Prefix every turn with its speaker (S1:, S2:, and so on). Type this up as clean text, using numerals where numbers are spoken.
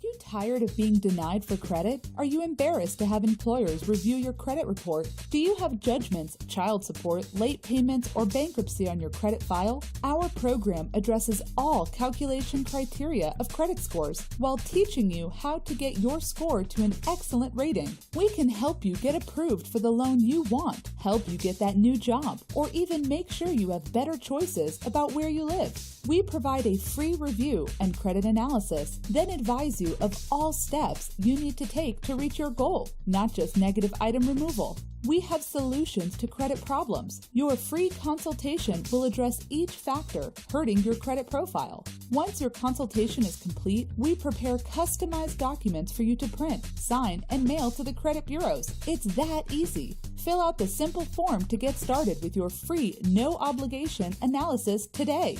S1: you tired of being denied for credit? Are you embarrassed to have employers review your credit report? Do you have judgments, child support, late payments, or bankruptcy on your credit file? Our program addresses all calculation criteria of credit scores while teaching you how to get your score to an excellent rating. We can help you get approved for the loan you want, help you get that new job, or even make sure you have better choices about where you live. We provide a free review and credit analysis, then advise you of all steps you need to take to reach your goal, not just negative item removal. We have solutions to credit problems. Your free consultation will address each factor hurting your credit profile. Once your consultation is complete, we prepare customized documents for you to print, sign, and mail to the credit bureaus. It's that easy. Fill out the simple form to get started with your free, no-obligation analysis today.